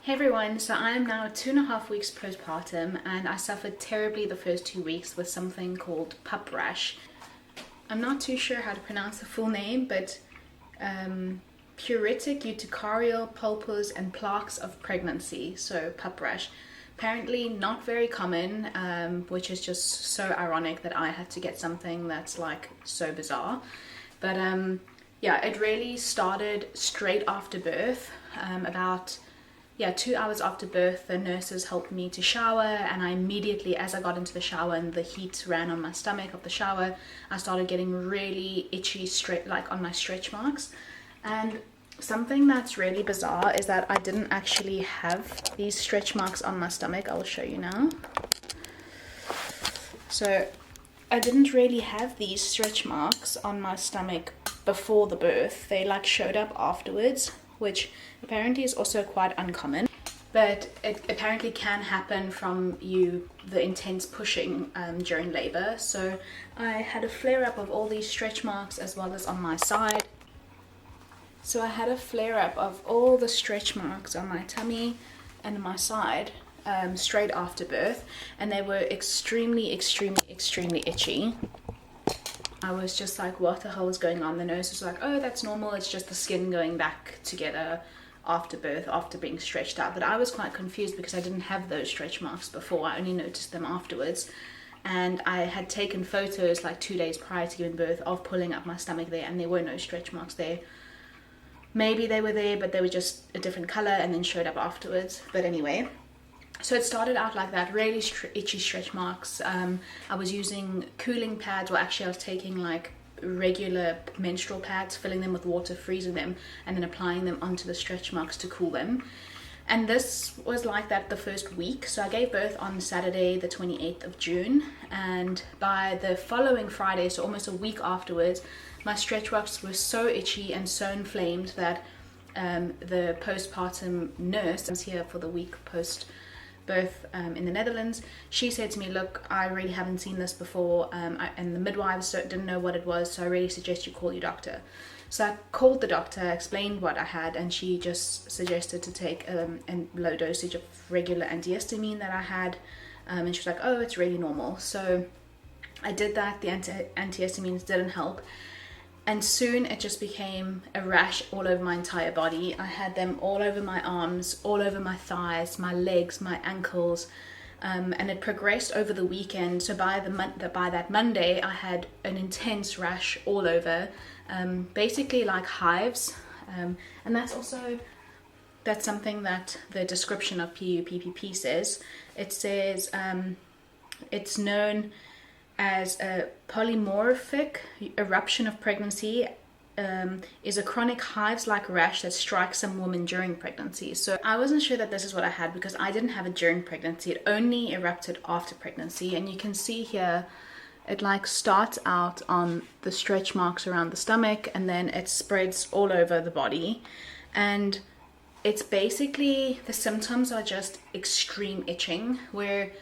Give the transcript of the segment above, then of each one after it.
Hey everyone, so I am now 2.5 weeks postpartum and I suffered terribly the first 2 weeks with something called PUPPP rash. I'm not too sure how to pronounce the full name, but pruritic, urticarial, papules and plaques of pregnancy, so PUPPP rash. Apparently not very common, which is just so ironic that I had to get something that's like so bizarre. But yeah, it really started straight after birth, about 2 hours after birth. The nurses helped me to shower, and I immediately, as I got into the shower and the heat ran on my stomach of the shower, I started getting really itchy, like on my stretch marks. And something that's really bizarre is that I didn't actually have these stretch marks on my stomach. I will show you now. So I didn't really have these stretch marks on my stomach before the birth. They like showed up afterwards, which apparently is also quite uncommon, but it apparently can happen from the intense pushing during labor. So I had a flare up of all these stretch marks as well as on my side. So I had a flare up of all the stretch marks on my tummy and my side straight after birth, and they were extremely itchy. I was just like, what the hell is going on? The nurse was like, oh, that's normal, it's just the skin going back together after birth, after being stretched out. But I was quite confused because I didn't have those stretch marks before. I only noticed them afterwards. And I had taken photos like 2 days prior to giving birth of pulling up my stomach there, and there were no stretch marks there. Maybe they were there, but they were just a different color and then showed up afterwards. But anyway, so it started out like that, really itchy stretch marks. I was using cooling pads, or actually I was taking like regular menstrual pads, filling them with water, freezing them, and then applying them onto the stretch marks to cool them. And this was like that the first week. So I gave birth on Saturday the 28th of June, and by the following Friday, so almost a week afterwards, my stretch marks were so itchy and so inflamed that the postpartum nurse was here for the week post birth in the Netherlands. She said to me, look, I really haven't seen this before, and the midwives didn't know what it was, so I really suggest you call your doctor. So I called the doctor, explained what I had, and she just suggested to take a low dosage of regular antihistamine that I had, and she was like, oh, it's really normal. So I did that. The antihistamines didn't help, and soon it just became a rash all over my entire body. I had them all over my arms, all over my thighs, my legs, my ankles, and it progressed over the weekend. So by that Monday, I had an intense rash all over, basically like hives. And that's something that the description of PUPPP says. It says it's known as a polymorphic eruption of pregnancy, is a chronic hives-like rash that strikes some women during pregnancy. So I wasn't sure that this is what I had because I didn't have it during pregnancy. It only erupted after pregnancy, and you can see here it like starts out on the stretch marks around the stomach, and then it spreads all over the body. And it's basically, the symptoms are just extreme itching, where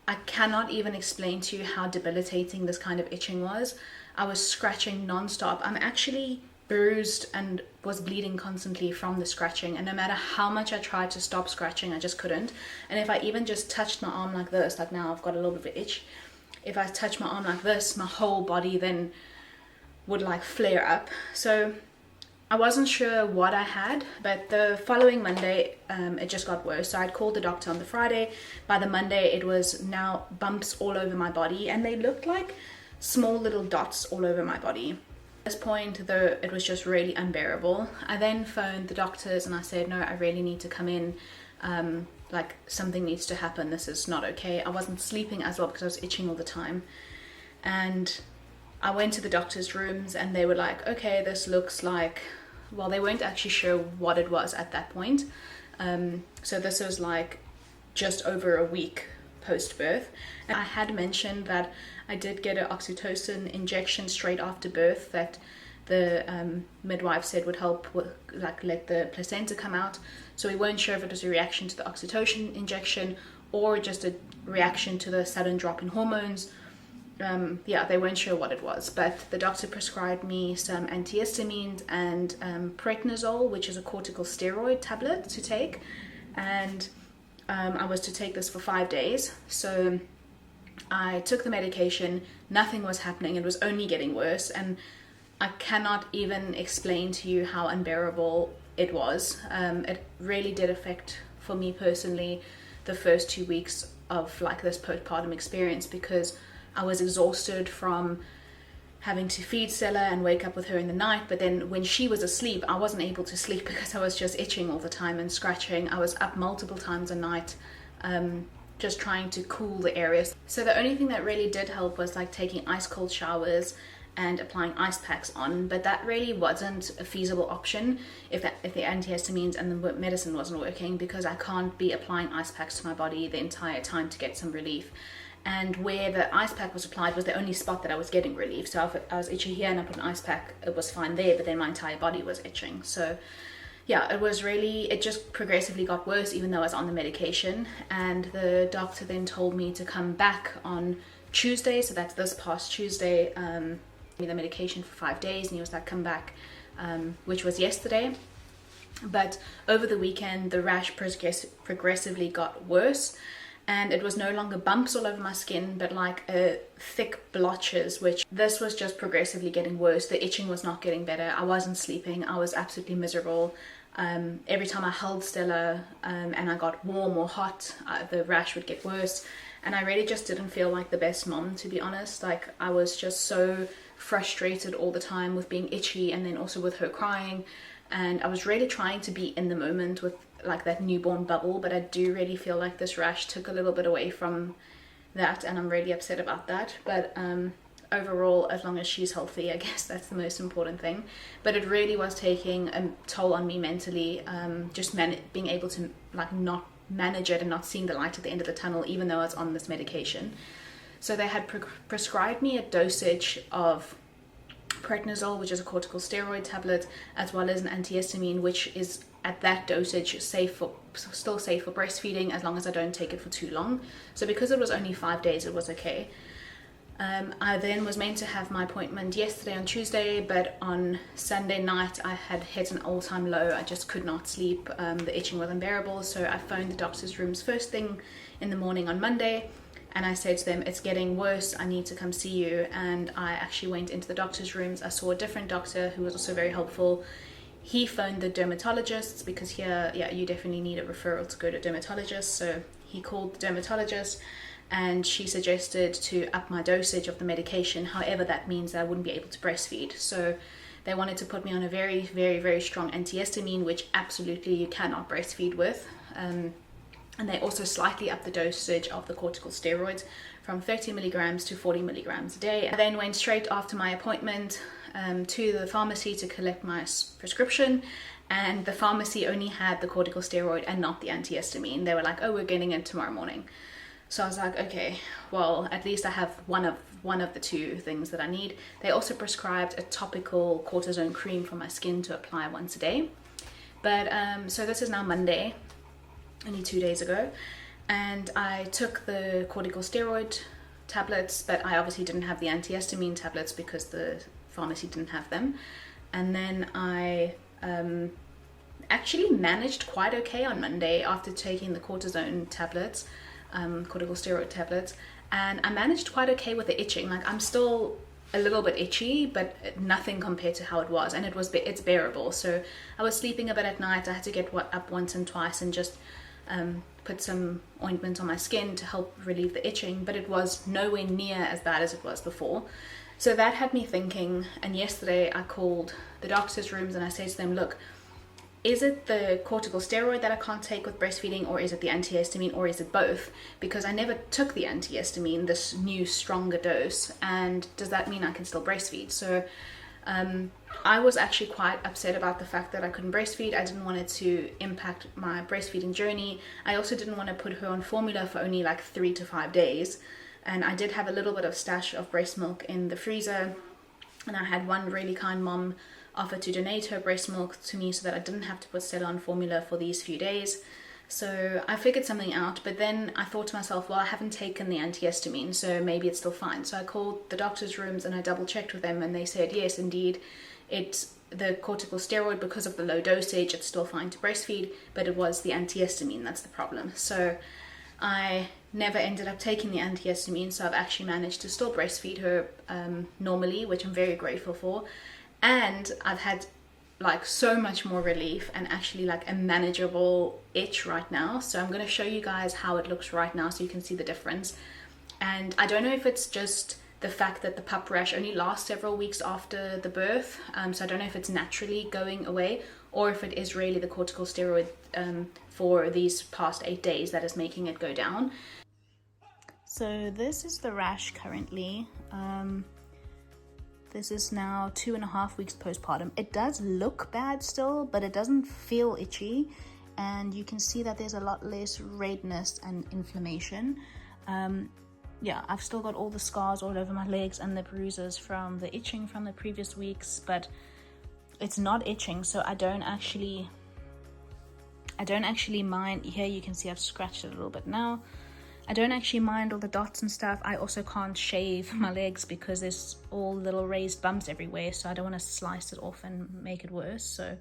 I cannot even explain to you how debilitating this kind of itching was. I was scratching non-stop. I'm actually bruised and was bleeding constantly from the scratching, and no matter how much I tried to stop scratching, I just couldn't. And if I even just touched my arm like this, like now I've got a little bit of itch, if I touch my arm like this, my whole body then would like flare up. So I wasn't sure what I had, but the following Monday it just got worse. So I'd called the doctor on the Friday. By the Monday it was now bumps all over my body, and they looked like small little dots all over my body. At this point though, it was just really unbearable. I then phoned the doctors and I said, no, I really need to come in, like something needs to happen, this is not okay. I wasn't sleeping as well because I was itching all the time. And I went to the doctor's rooms and they were like, okay, this looks like, well, they weren't actually sure what it was at that point. So this was like just over a week post-birth. And I had mentioned that I did get an oxytocin injection straight after birth that the midwife said would help with, like, let the placenta come out. So we weren't sure if it was a reaction to the oxytocin injection or just a reaction to the sudden drop in hormones. They weren't sure what it was, but the doctor prescribed me some antihistamines and prednisone, which is a corticosteroid tablet to take. and I was to take this for 5 days. So I took the medication, nothing was happening, it was only getting worse, and I cannot even explain to you how unbearable it was. It really did affect, for me personally, the first 2 weeks of like this postpartum experience, because I was exhausted from having to feed Stella and wake up with her in the night, but then when she was asleep I wasn't able to sleep because I was just itching all the time and scratching. I was up multiple times a night, just trying to cool the areas. So the only thing that really did help was like taking ice cold showers and applying ice packs on, but that really wasn't a feasible option if the antihistamines and the medicine wasn't working, because I can't be applying ice packs to my body the entire time to get some relief. And where the ice pack was applied was the only spot that I was getting relief. So if I was itchy here and I put an ice pack, it was fine there, but then my entire body was itching. So yeah, it just progressively got worse even though I was on the medication. And the doctor then told me to come back on Tuesday, so that's this past Tuesday, the medication for 5 days, and he was like, come back, which was yesterday. But over the weekend the rash progressively got worse, and it was no longer bumps all over my skin, but like thick blotches, which this was just progressively getting worse. The itching was not getting better. I wasn't sleeping. I was absolutely miserable. Every time I held Stella and I got warm or hot, the rash would get worse. And I really just didn't feel like the best mom, to be honest. Like, I was just so frustrated all the time with being itchy, and then also with her crying. And I was really trying to be in the moment with like that newborn bubble, but I do really feel like this rash took a little bit away from that, and I'm really upset about that. But overall, as long as she's healthy, I guess that's the most important thing. But it really was taking a toll on me mentally, just being able to like not manage it and not seeing the light at the end of the tunnel, even though I was on this medication. So they had prescribed me a dosage of prednisol, which is a corticosteroid tablet, as well as an antihistamine, which is at that dosage still safe for breastfeeding as long as I don't take it for too long. So because it was only 5 days, it was okay. I then was meant to have my appointment yesterday on Tuesday, but on Sunday night I had hit an all-time low. I just could not sleep. The itching was unbearable, so I phoned the doctor's rooms first thing in the morning on Monday, and I said to them, it's getting worse, I need to come see you. And I actually went into the doctor's rooms. I saw a different doctor who was also very helpful. He phoned the dermatologists, because here, yeah, you definitely need a referral to go to a dermatologist. So he called the dermatologist, and she suggested to up my dosage of the medication. However, that means that I wouldn't be able to breastfeed. So they wanted to put me on a very, very, very strong antihistamine, which absolutely you cannot breastfeed with. And they also slightly upped the dosage of the corticosteroids from 30 milligrams to 40 milligrams a day. I then went straight after my appointment to the pharmacy to collect my prescription, and the pharmacy only had the corticosteroid and not the antihistamine. They were like, oh, we're getting it tomorrow morning. So I was like, okay, well, at least I have one of the two things that I need. They also prescribed a topical cortisone cream for my skin to apply once a day. But so this is now Monday, only 2 days ago, and I took the corticosteroid tablets, but I obviously didn't have the antihistamine tablets because the pharmacy didn't have them. And then I actually managed quite okay on Monday after taking the cortisone tablets, corticosteroid tablets, and I managed quite okay with the itching. Like, I'm still a little bit itchy, but nothing compared to how it was, and it's bearable. So I was sleeping a bit at night. I had to get up once and twice and just put some ointment on my skin to help relieve the itching, but it was nowhere near as bad as it was before. So that had me thinking, and yesterday I called the doctor's rooms and I said to them, look, is it the corticosteroid that I can't take with breastfeeding, or is it the antihistamine, or is it both? Because I never took the antihistamine, this new stronger dose, and does that mean I can still breastfeed? So I was actually quite upset about the fact that I couldn't breastfeed. I didn't want it to impact my breastfeeding journey. I also didn't want to put her on formula for only like 3 to 5 days. And I did have a little bit of stash of breast milk in the freezer. And I had one really kind mom offer to donate her breast milk to me so that I didn't have to put Stella on formula for these few days. So I figured something out, but then I thought to myself, well, I haven't taken the antihistamine, so maybe it's still fine. So I called the doctor's rooms and I double checked with them, and they said, yes, indeed, the corticosteroid, because of the low dosage, it's still fine to breastfeed, but it was the antihistamine that's the problem. So I never ended up taking the antihistamine, so I've actually managed to still breastfeed her normally, which I'm very grateful for. And I've had like so much more relief and actually like a manageable itch right now. So I'm going to show you guys how it looks right now so you can see the difference. And I don't know if it's just the fact that the PUPPP rash only lasts several weeks after the birth, so I don't know if it's naturally going away or if it is really the corticosteroid for these past 8 days that is making it go down. So this is the rash currently. This is now 2.5 weeks postpartum. It does look bad still, but it doesn't feel itchy, and you can see that there's a lot less redness and inflammation. Yeah, I've still got all the scars all over my legs and the bruises from the itching from the previous weeks, but it's not itching, so I don't actually mind. Here you can see I've scratched it a little bit now. I don't actually mind all the dots and stuff. I also can't shave my legs because there's all little raised bumps everywhere, so I don't want to slice it off and make it worse. So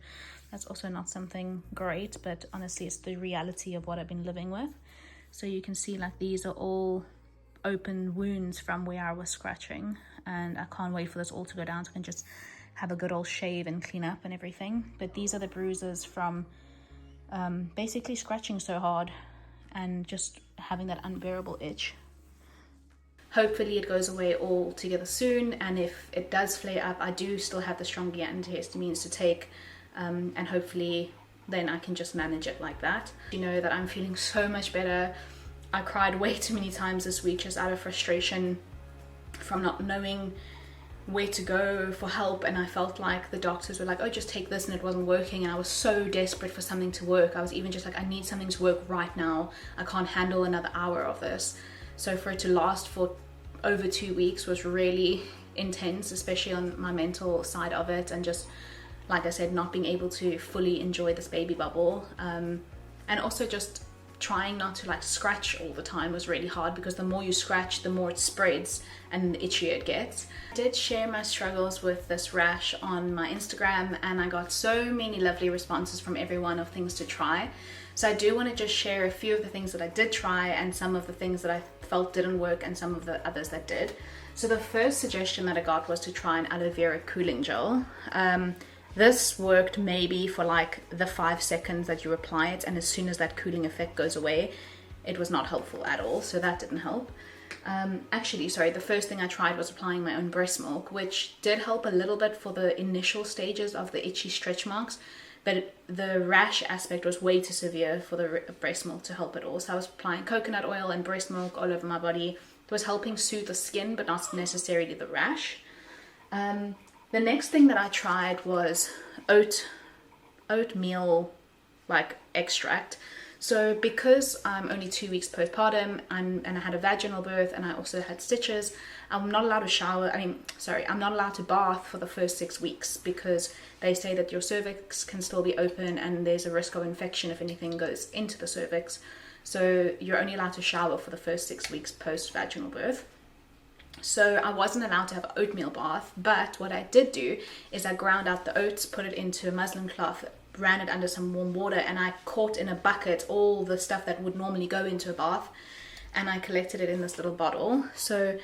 that's also not something great, but honestly it's the reality of what I've been living with. So you can see like these are all open wounds from where I was scratching, and I can't wait for this all to go down so I can just have a good old shave and clean up and everything. But these are the bruises from basically scratching so hard and just having that unbearable itch. Hopefully it goes away all together soon, and if it does flare up, I do still have the stronger antihistamines to take, and hopefully then I can just manage it like that. You know that I'm feeling so much better. I cried way too many times this week just out of frustration from not knowing where to go for help, and I felt like the doctors were like, oh, just take this, and it wasn't working, and I was so desperate for something to work. I was even just like, I need something to work right now. I can't handle another hour of this. So for it to last for over 2 weeks was really intense, especially on my mental side of it, and just like I said, not being able to fully enjoy this baby bubble, and also just trying not to like scratch all the time was really hard, because the more you scratch, the more it spreads and the itchier it gets. I did share my struggles with this rash on my Instagram, and I got so many lovely responses from everyone of things to try. So I do want to just share a few of the things that I did try and some of the things that I felt didn't work and some of the others that did. So the first suggestion that I got was to try an aloe vera cooling gel. This worked maybe for like the 5 seconds that you apply it, and as soon as that cooling effect goes away, it was not helpful at all, so that didn't help. Actually, sorry, the first thing I tried was applying my own breast milk, which did help a little bit for the initial stages of the itchy stretch marks, but the rash aspect was way too severe for the breast milk to help at all. So I was applying coconut oil and breast milk all over my body. It was helping soothe the skin, but not necessarily the rash. The next thing that I tried was oatmeal like extract. So because I'm only 2 weeks postpartum and I had a vaginal birth and I also had stitches, I'm not allowed to shower. I'm not allowed to bath for the first 6 weeks, because they say that your cervix can still be open and there's a risk of infection if anything goes into the cervix. So you're only allowed to shower for the first 6 weeks post vaginal birth. So I wasn't allowed to have an oatmeal bath, but what I did do is I ground out the oats, put it into a muslin cloth, ran it under some warm water, and I caught in a bucket all the stuff that would normally go into a bath, and I collected it in this little bottle. So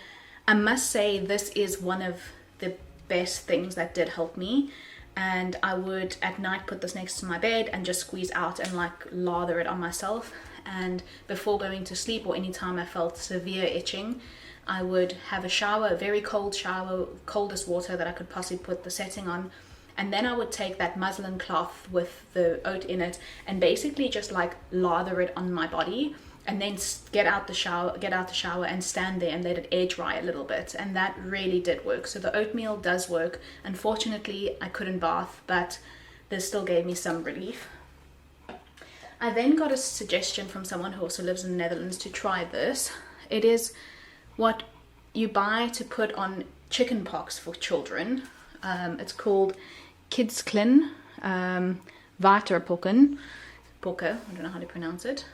I must say this is one of the best things that did help me, and I would at night put this next to my bed and just squeeze out and like lather it on myself. And before going to sleep or anytime I felt severe itching, I would have a shower, a very cold shower, coldest water that I could possibly put the setting on. And then I would take that muslin cloth with the oat in it and basically just like lather it on my body, and then get out the shower and stand there and let it air dry a little bit. And that really did work. So the oatmeal does work. Unfortunately, I couldn't bath, but this still gave me some relief. I then got a suggestion from someone who also lives in the Netherlands to try this. It is what you buy to put on chicken pox for children. It's called Kidsklin Waterpokken. I don't know how to pronounce it.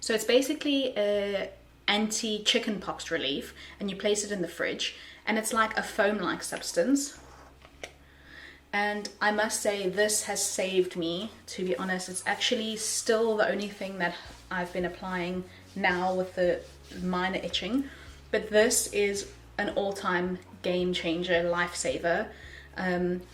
So it's basically a anti-chicken pox relief, and you place it in the fridge, and it's like a foam-like substance. And I must say, this has saved me, to be honest. It's actually still the only thing that I've been applying now with the minor itching, but this is an all-time game changer, lifesaver.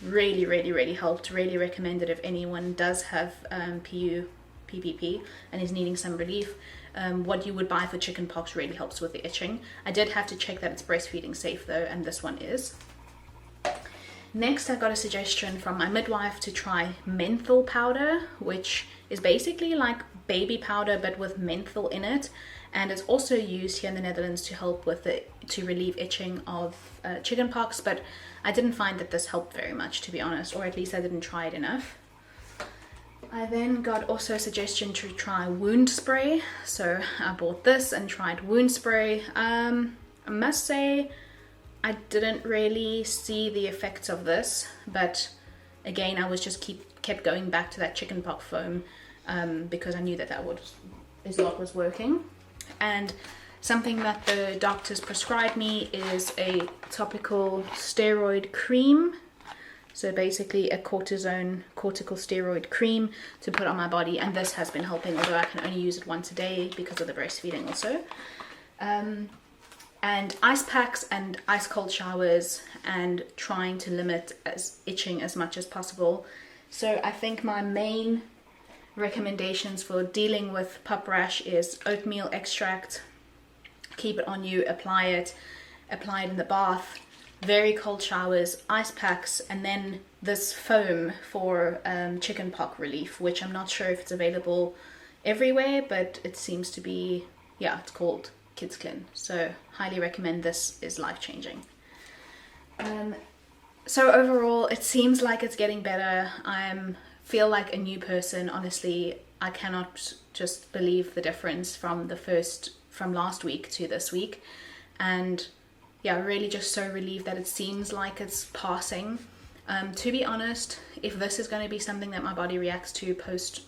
Really, really, really helped. Really recommend it if anyone does have PUPPP and is needing some relief. What you would buy for chickenpox really helps with the itching. I did have to check that it's breastfeeding safe though, and this one is. Next, I got a suggestion from my midwife to try menthol powder, which is basically like baby powder but with menthol in it, and it's also used here in the Netherlands to help with to relieve itching of chickenpox. But I didn't find that this helped very much, to be honest, or at least I didn't try it enough. I then got also a suggestion to try wound spray, so I bought this and tried wound spray. I must say I didn't really see the effects of this, but again, I was just kept going back to that chickenpox foam because I knew that is what was working. And something that the doctors prescribed me is a topical steroid cream. So basically a cortical steroid cream to put on my body, and this has been helping, although I can only use it once a day because of the breastfeeding also. And ice packs and ice cold showers, and trying to limit itching as much as possible. So I think my main recommendations for dealing with PUPPP rash is oatmeal extract, keep it on you, apply it in the bath, very cold showers, ice packs, and then this foam for chickenpox relief, which I'm not sure if it's available everywhere, but it seems to be, yeah, it's called Kids Clean. So highly recommend. This is life-changing. So overall, it seems like it's getting better. I feel like a new person. Honestly, I cannot just believe the difference from last week to this week. And yeah, really just so relieved that it seems like it's passing. To be honest, if this is going to be something that my body reacts to post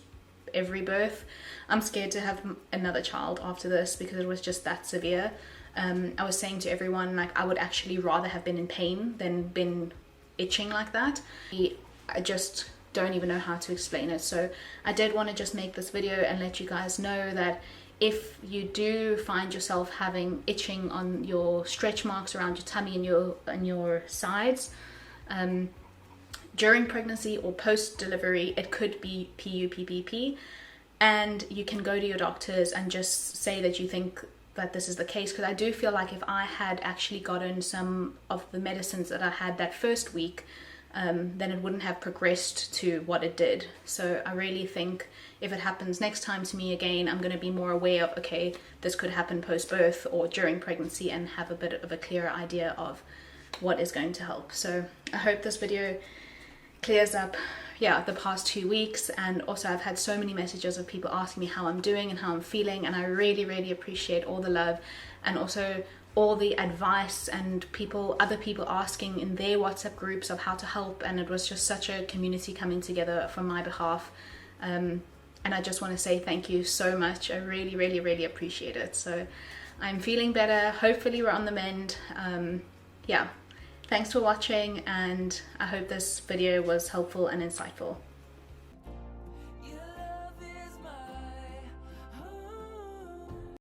every birth, I'm scared to have another child after this because it was just that severe. I was saying to everyone, like, I would actually rather have been in pain than been itching like that. I just don't even know how to explain it. So I did want to just make this video and let you guys know that if you do find yourself having itching on your stretch marks around your tummy and your sides, during pregnancy or post-delivery, it could be PUPPP, and you can go to your doctors and just say that you think that this is the case, because I do feel like if I had actually gotten some of the medicines that I had that first week, then it wouldn't have progressed to what it did. So I really think if it happens next time to me again, I'm going to be more aware of, okay, this could happen post-birth or during pregnancy, and have a bit of a clearer idea of what is going to help. So I hope this video clears up, yeah, the past 2 weeks. And also I've had so many messages of people asking me how I'm doing and how I'm feeling, and I really, really appreciate all the love, and also all the advice and other people asking in their WhatsApp groups of how to help. And it was just such a community coming together for my behalf, and I just want to say thank you so much. I really, really, really appreciate it. So I'm feeling better. Hopefully we're on the mend. Yeah, thanks for watching, and I hope this video was helpful and insightful.